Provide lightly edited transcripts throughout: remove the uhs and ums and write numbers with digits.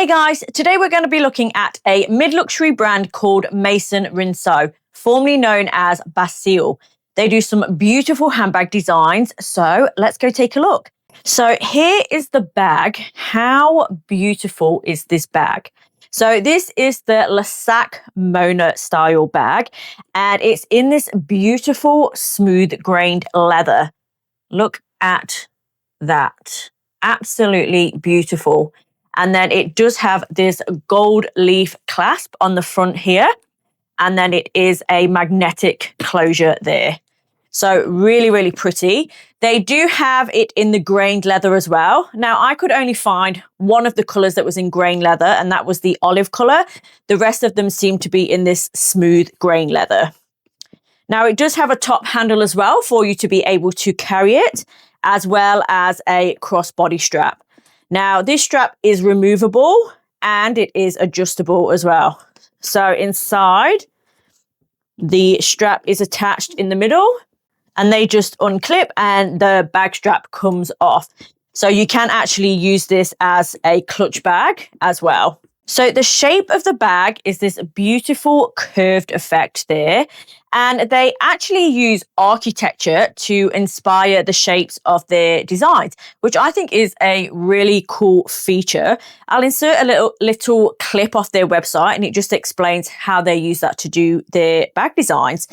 Hey guys, today we're going to be looking at a mid-luxury brand called Maison Rinceau, formerly known as Bastille. They do some beautiful handbag designs, so let's go take a look. So here is the bag. How beautiful is this bag? So this is the Le Sac Mona style bag, and it's in this beautiful smooth grained leather. Look at that. Absolutely beautiful. And then it does have this gold leaf clasp on the front here. And then it is a magnetic closure there. So really, really pretty. They do have it in the grained leather as well. Now, I could only find one of the colors that was in grain leather, and that was the olive color. The rest of them seem to be in this smooth grain leather. Now, it does have a top handle as well for you to be able to carry it, as well as a crossbody strap. Now, this strap is removable and it is adjustable as well. So inside, the strap is attached in the middle and they just unclip and the bag strap comes off. So you can actually use this as a clutch bag as well. So the shape of the bag is this beautiful curved effect there. And they actually use architecture to inspire the shapes of their designs, which I think is a really cool feature. I'll insert a little clip off their website and it just explains how they use that to do their bag designs.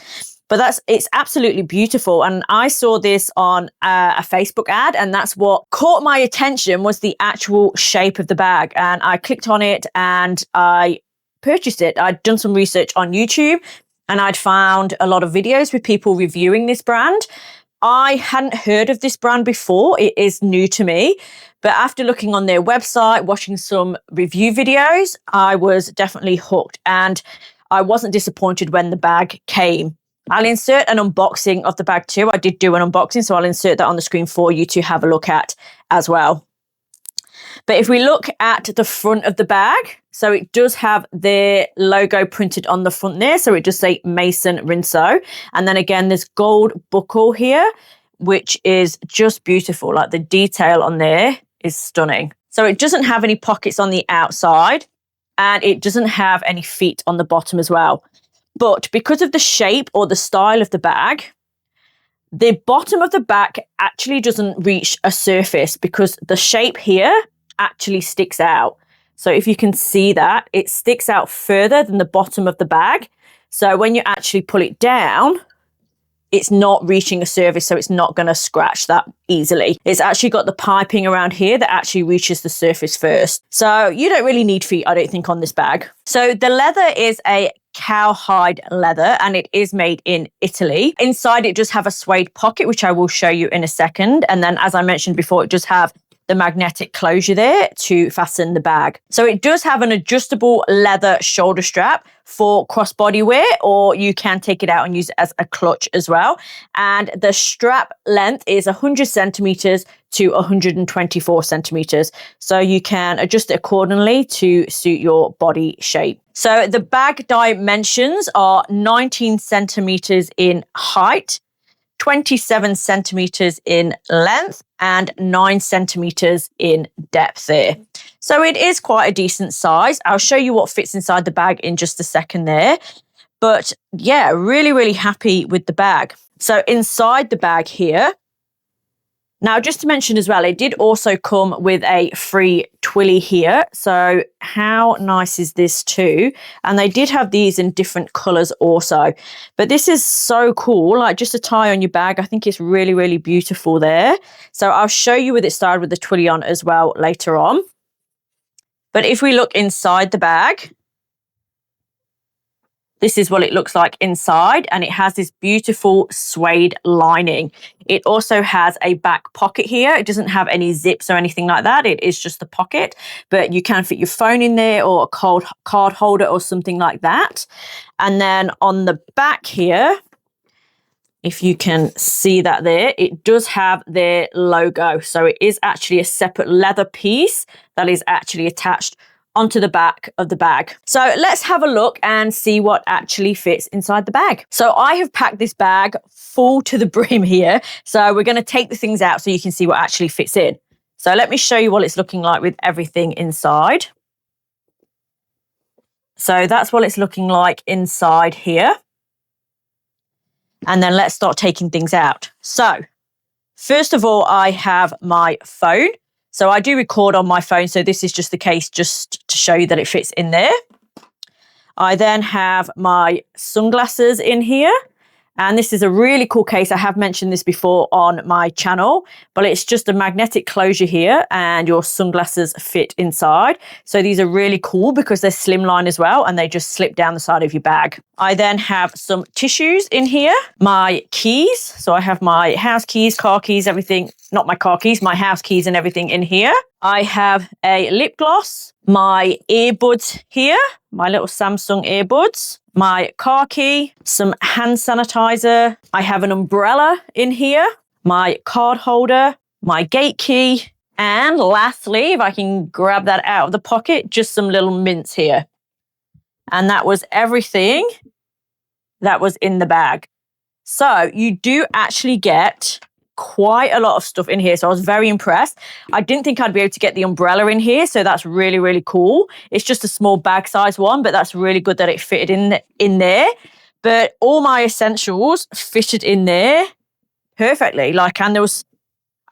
But it's absolutely beautiful. And I saw this on a Facebook ad, and that's what caught my attention was the actual shape of the bag. And I clicked on it and I purchased it. I'd done some research on YouTube and I'd found a lot of videos with people reviewing this brand. I hadn't heard of this brand before. It is new to me. But after looking on their website, watching some review videos, I was definitely hooked. And I wasn't disappointed when the bag came. I'll insert an unboxing of the bag too. I did do an unboxing, so I'll insert that on the screen for you to have a look at as well. But if we look at the front of the bag, so it does have their logo printed on the front there. So it does say Maison Rinceau. And then again, this gold buckle here, which is just beautiful. Like the detail on there is stunning. So it doesn't have any pockets on the outside and it doesn't have any feet on the bottom as well. But because of the shape or the style of the bag, the bottom of the bag actually doesn't reach a surface because the shape here actually sticks out. So if you can see that, it sticks out further than the bottom of the bag. So when you actually pull it down, it's not reaching a surface, so it's not going to scratch that easily. It's actually got the piping around here that actually reaches the surface first. So you don't really need feet, I don't think, on this bag. So the leather is a cowhide leather and it is made in Italy. Inside it does have a suede pocket, which I will show you in a second. And then as I mentioned before, it does have the magnetic closure there to fasten the bag. So it does have an adjustable leather shoulder strap for crossbody wear, or you can take it out and use it as a clutch as well. And the strap length is 100 centimeters to 124 centimeters. So you can adjust it accordingly to suit your body shape. So the bag dimensions are 19 centimeters in height, 27 centimeters in length, and 9 centimeters in depth there. So it is quite a decent size. I'll show you what fits inside the bag in just a second there. But yeah, really, really happy with the bag. So inside the bag here, now just to mention as well, it did also come with a free twilly here. So how nice is this too? And they did have these in different colors also. But this is so cool, like just a tie on your bag. I think it's really, really beautiful there. So I'll show you with it started with the twilly on as well later on. But if we look inside the bag, this is what it looks like inside, and it has this beautiful suede lining. It also has a back pocket here. It doesn't have any zips or anything like that. It is just the pocket, but you can fit your phone in there or a card holder or something like that. And then on the back here, if you can see that there, it does have their logo. So it is actually a separate leather piece that is actually attached onto the back of the bag. So let's have a look and see what actually fits inside the bag. So I have packed this bag full to the brim here. So we're going to take the things out so you can see what actually fits in. So let me show you what it's looking like with everything inside. So that's what it's looking like inside here. And then let's start taking things out. So first of all, I have my phone. So I do record on my phone. So this is just the case just to show you that it fits in there. I then have my sunglasses in here. And this is a really cool case. I have mentioned this before on my channel, but it's just a magnetic closure here and your sunglasses fit inside. So these are really cool because they're slimline as well and they just slip down the side of your bag. I then have some tissues in here, my keys. So I have my house keys, car keys, everything, not my car keys, my house keys and everything in here. I have a lip gloss, my earbuds here, my little Samsung earbuds, my car key, some hand sanitizer. I have an umbrella in here, my card holder, my gate key, and lastly, if I can grab that out of the pocket, just some little mints here. And that was everything that was in the bag. So you do actually get quite a lot of stuff in here. So I was very impressed. I didn't think I'd be able to get the umbrella in here. So that's really, really cool. It's just a small bag size one, but that's really good that it fitted in there. But all my essentials fitted in there perfectly. And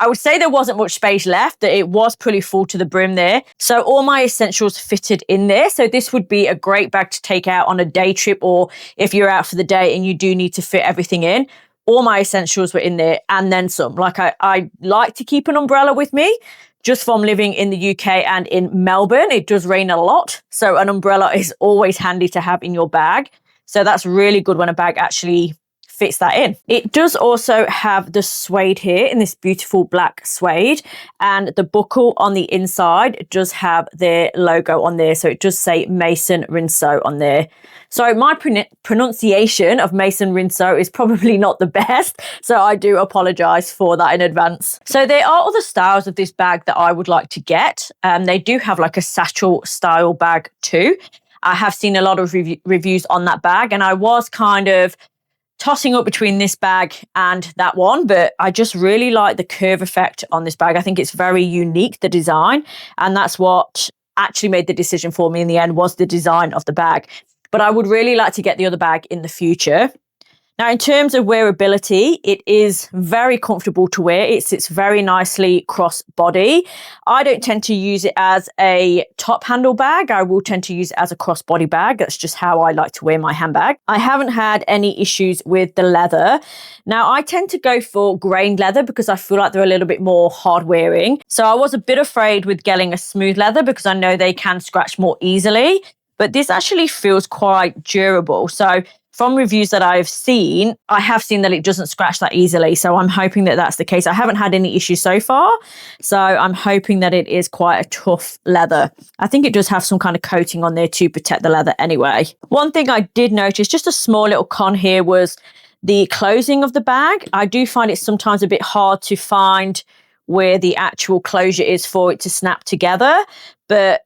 I would say there wasn't much space left, that it was pretty full to the brim there. So all my essentials fitted in there. So this would be a great bag to take out on a day trip or if you're out for the day and you do need to fit everything in. All my essentials were in there and then some. I like to keep an umbrella with me just from living in the UK and in Melbourne. It does rain a lot. So an umbrella is always handy to have in your bag. So that's really good when a bag actually fits that in. It does also have the suede here in this beautiful black suede, and the buckle on the inside does have their logo on there. So it does say Maison Rinceau on there. So my pronunciation of Maison Rinceau is probably not the best. So I do apologize for that in advance. So there are other styles of this bag that I would like to get. They do have like a satchel style bag too. I have seen a lot of reviews on that bag and I was kind of tossing up between this bag and that one, but I just really like the curve effect on this bag. I think it's very unique, the design, and that's what actually made the decision for me in the end was the design of the bag. But I would really like to get the other bag in the future. Now, in terms of wearability, it is very comfortable to wear. It sits very nicely cross-body. I don't tend to use it as a top handle bag. I will tend to use it as a cross-body bag. That's just how I like to wear my handbag. I haven't had any issues with the leather. Now, I tend to go for grained leather because I feel like they're a little bit more hard wearing. So I was a bit afraid with getting a smooth leather because I know they can scratch more easily. But this actually feels quite durable. So from reviews that I've seen, I have seen that it doesn't scratch that easily. So I'm hoping that that's the case. I haven't had any issues so far. So I'm hoping that it is quite a tough leather. I think it does have some kind of coating on there to protect the leather anyway. One thing I did notice, just a small little con here, was the closing of the bag. I do find it sometimes a bit hard to find where the actual closure is for it to snap together. But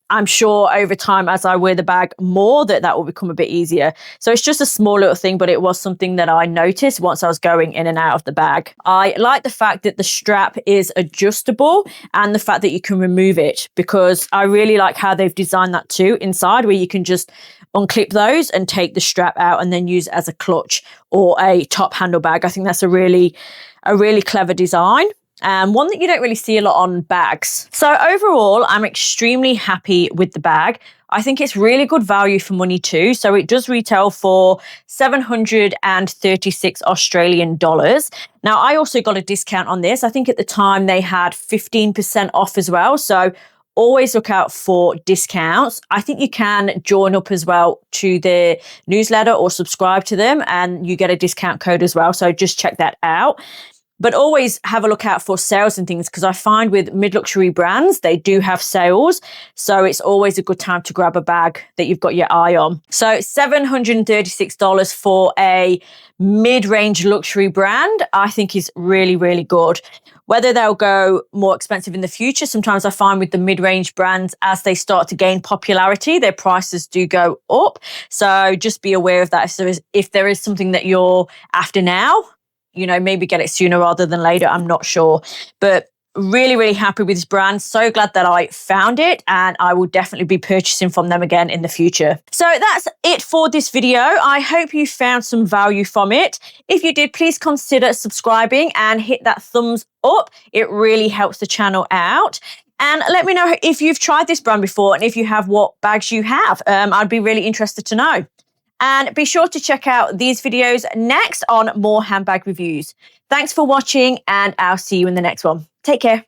I'm sure over time, as I wear the bag more, that will become a bit easier. So it's just a small little thing, but it was something that I noticed once I was going in and out of the bag. I like the fact that the strap is adjustable and the fact that you can remove it, because I really like how they've designed that too inside, where you can just unclip those and take the strap out and then use it as a clutch or a top handle bag. I think that's a really clever design. One that you don't really see a lot on bags. So overall, I'm extremely happy with the bag. I think it's really good value for money too. So it does retail for 736 Australian dollars. Now, I also got a discount on this. I think at the time they had 15% off as well. So always look out for discounts. I think you can join up as well to the newsletter or subscribe to them and you get a discount code as well. So just check that out. But always have a look out for sales and things, because I find with mid-luxury brands, they do have sales. So it's always a good time to grab a bag that you've got your eye on. So $736 for a mid-range luxury brand, I think is really, really good. Whether they'll go more expensive in the future, sometimes I find with the mid-range brands, as they start to gain popularity, their prices do go up. So just be aware of that. If there is something that you're after now, maybe get it sooner rather than later. I'm not sure. But Really, really happy with this brand. So glad that I found it, and I will definitely be purchasing from them again in the future. So that's it for this video. I hope you found some value from it. If you did, please consider subscribing and hit that thumbs up. It really helps the channel out. And let me know if you've tried this brand before, and if you have, what bags you have. I'd be really interested to know. And be sure to check out these videos next on more handbag reviews. Thanks for watching, and I'll see you in the next one. Take care.